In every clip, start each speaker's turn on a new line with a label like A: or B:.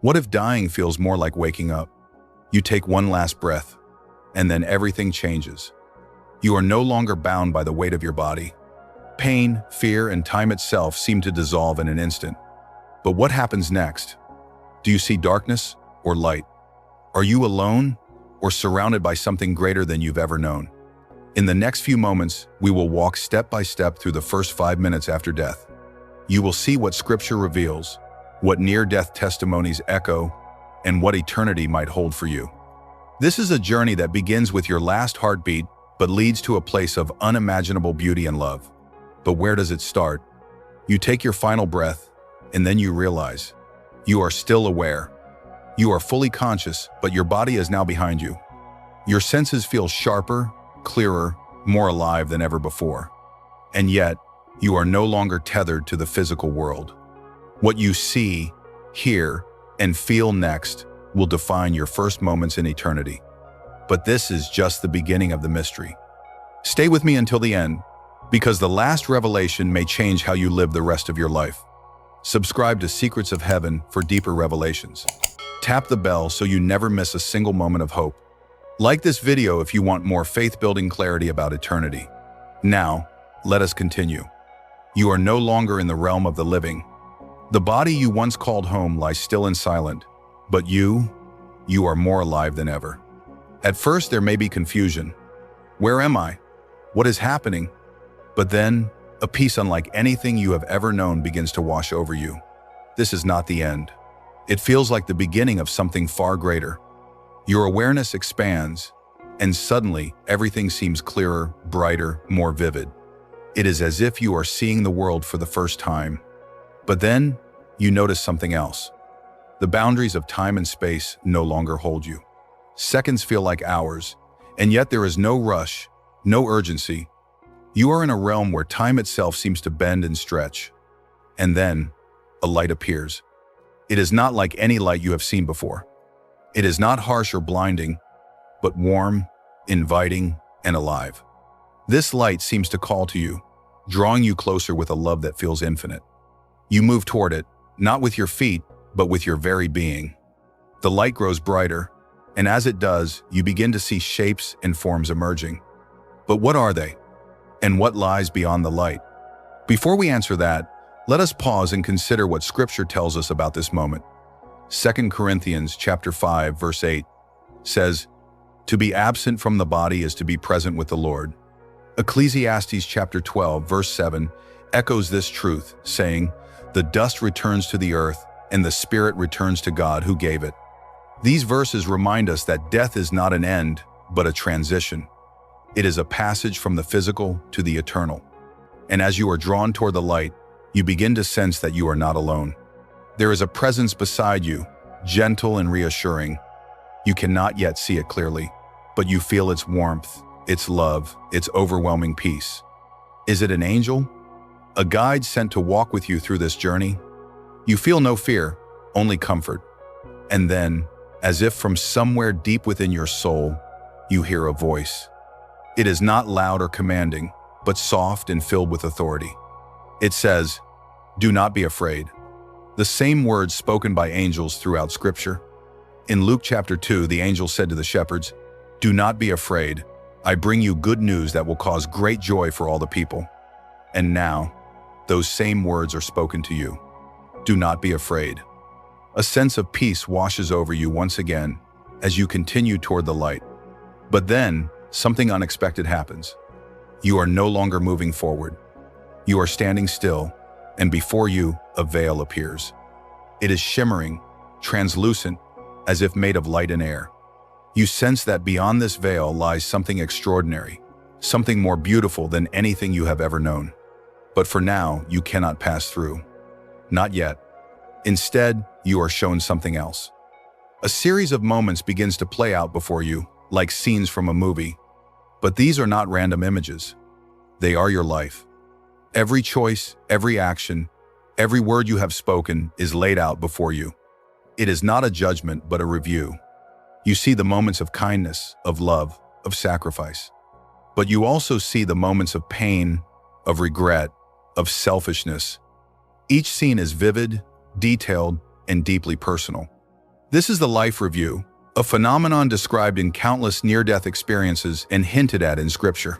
A: What if dying feels more like waking up? You take one last breath, and then everything changes. You are no longer bound by the weight of your body. Pain, fear, and time itself seem to dissolve in an instant. But what happens next? Do you see darkness or light? Are you alone or surrounded by something greater than you've ever known? In the next few moments, we will walk step by step through the first 5 minutes after death. You will see what Scripture reveals, what near-death testimonies echo, and what eternity might hold for you. This is a journey that begins with your last heartbeat but leads to a place of unimaginable beauty and love. But where does it start? You take your final breath, and then you realize you are still aware. You are fully conscious, but your body is now behind you. Your senses feel sharper, clearer, more alive than ever before. And yet, you are no longer tethered to the physical world. What you see, hear, and feel next will define your first moments in eternity. But this is just the beginning of the mystery. Stay with me until the end, because the last revelation may change how you live the rest of your life. Subscribe to Secrets of Heaven for deeper revelations. Tap the bell so you never miss a single moment of hope. Like this video if you want more faith-building clarity about eternity. Now, let us continue. You are no longer in the realm of the living. The body you once called home lies still and silent, but you are more alive than ever. At first, there may be confusion. Where am I? What is happening? But then, a peace unlike anything you have ever known begins to wash over you. This is not the end. It feels like the beginning of something far greater. Your awareness expands, and suddenly, everything seems clearer, brighter, more vivid. It is as if you are seeing the world for the first time. But then, you notice something else. The boundaries of time and space no longer hold you. Seconds feel like hours, and yet there is no rush, no urgency. You are in a realm where time itself seems to bend and stretch. And then, a light appears. It is not like any light you have seen before. It is not harsh or blinding, but warm, inviting, and alive. This light seems to call to you, drawing you closer with a love that feels infinite. You move toward it, not with your feet, but with your very being. The light grows brighter, and as it does, you begin to see shapes and forms emerging. But what are they? And what lies beyond the light? Before we answer that, let us pause and consider what Scripture tells us about this moment. 2 Corinthians chapter 5, verse 8 says, "To be absent from the body is to be present with the Lord." Ecclesiastes chapter 12, verse 7 echoes this truth, saying, "The dust returns to the earth, and the spirit returns to God who gave it." These verses remind us that death is not an end, but a transition. It is a passage from the physical to the eternal. And as you are drawn toward the light, you begin to sense that you are not alone. There is a presence beside you, gentle and reassuring. You cannot yet see it clearly, but you feel its warmth, its love, its overwhelming peace. Is it an angel? A guide sent to walk with you through this journey? You feel no fear, only comfort. And then, as if from somewhere deep within your soul, you hear a voice. It is not loud or commanding, but soft and filled with authority. It says, "Do not be afraid." The same words spoken by angels throughout Scripture. In Luke chapter 2, the angel said to the shepherds, "Do not be afraid. I bring you good news that will cause great joy for all the people." And now, those same words are spoken to you. Do not be afraid. A sense of peace washes over you once again as you continue toward the light. But then, something unexpected happens. You are no longer moving forward. You are standing still, and before you, a veil appears. It is shimmering, translucent, as if made of light and air. You sense that beyond this veil lies something extraordinary, something more beautiful than anything you have ever known. But for now, you cannot pass through. Not yet. Instead, you are shown something else. A series of moments begins to play out before you, like scenes from a movie. But these are not random images. They are your life. Every choice, every action, every word you have spoken is laid out before you. It is not a judgment, but a review. You see the moments of kindness, of love, of sacrifice. But you also see the moments of pain, of regret, of selfishness. Each scene is vivid, detailed, and deeply personal. This is the life review, a phenomenon described in countless near-death experiences and hinted at in Scripture.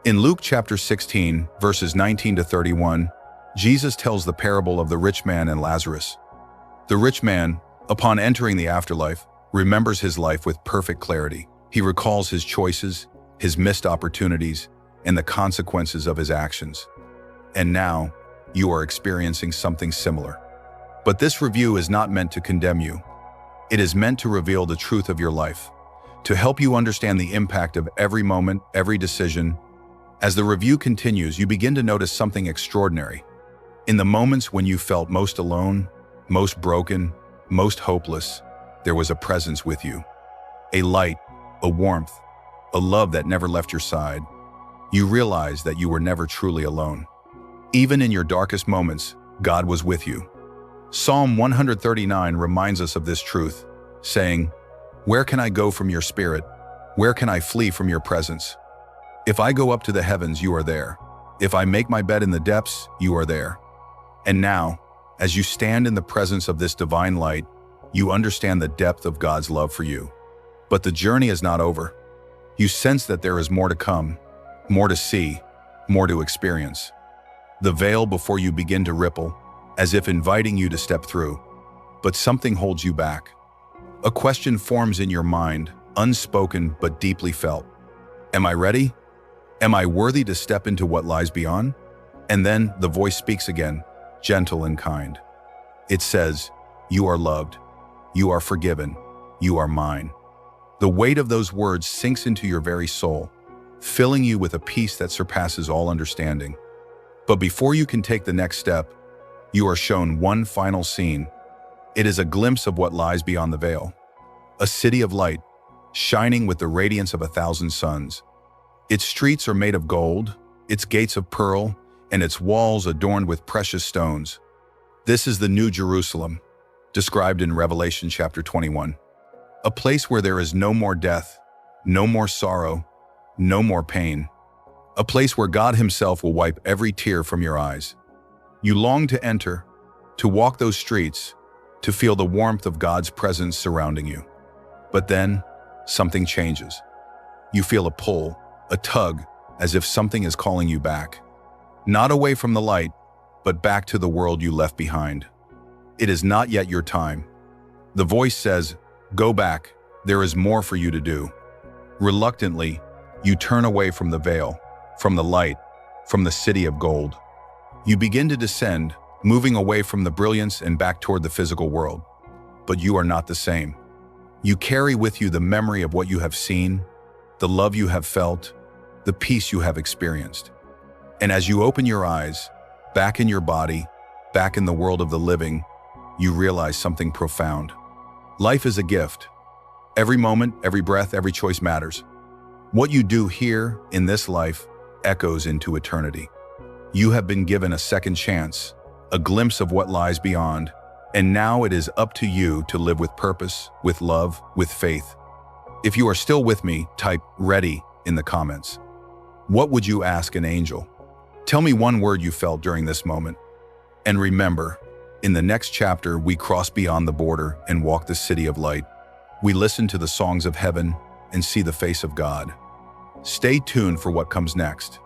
A: In Luke chapter 16, verses 19 to 31, Jesus tells the parable of the rich man and Lazarus. The rich man, upon entering the afterlife, remembers his life with perfect clarity. He recalls his choices, his missed opportunities, and the consequences of his actions. And now, you are experiencing something similar. But this review is not meant to condemn you. It is meant to reveal the truth of your life, to help you understand the impact of every moment, every decision. As the review continues, you begin to notice something extraordinary. In the moments when you felt most alone, most broken, most hopeless, there was a presence with you. A light, a warmth, a love that never left your side. You realized that you were never truly alone. Even in your darkest moments, God was with you. Psalm 139 reminds us of this truth, saying, "Where can I go from your spirit? Where can I flee from your presence? If I go up to the heavens, you are there. If I make my bed in the depths, you are there." And now, as you stand in the presence of this divine light, you understand the depth of God's love for you. But the journey is not over. You sense that there is more to come, more to see, more to experience. The veil before you begin to ripple, as if inviting you to step through. But something holds you back. A question forms in your mind, unspoken but deeply felt. Am I ready? Am I worthy to step into what lies beyond? And then the voice speaks again, gentle and kind. It says, "You are loved. You are forgiven. You are mine." The weight of those words sinks into your very soul, filling you with a peace that surpasses all understanding. But before you can take the next step, you are shown one final scene. It is a glimpse of what lies beyond the veil. A city of light, shining with the radiance of 1,000 suns. Its streets are made of gold, its gates of pearl, and its walls adorned with precious stones. This is the New Jerusalem, described in Revelation chapter 21. A place where there is no more death, no more sorrow, no more pain. A place where God Himself will wipe every tear from your eyes. You long to enter, to walk those streets, to feel the warmth of God's presence surrounding you. But then, something changes. You feel a pull, a tug, as if something is calling you back. Not away from the light, but back to the world you left behind. It is not yet your time. The voice says, "Go back, there is more for you to do." Reluctantly, you turn away from the veil, from the light, from the city of gold. You begin to descend, moving away from the brilliance and back toward the physical world. But you are not the same. You carry with you the memory of what you have seen, the love you have felt, the peace you have experienced. And as you open your eyes, back in your body, back in the world of the living, you realize something profound. Life is a gift. Every moment, every breath, every choice matters. What you do here, in this life, echoes into eternity. You have been given a second chance, a glimpse of what lies beyond, and now it is up to you to live with purpose, with love, with faith. If you are still with me, type "ready" in the comments. What would you ask an angel? Tell me one word you felt during this moment. And remember, in the next chapter, we cross beyond the border and walk the city of light. We listen to the songs of heaven and see the face of God. Stay tuned for what comes next.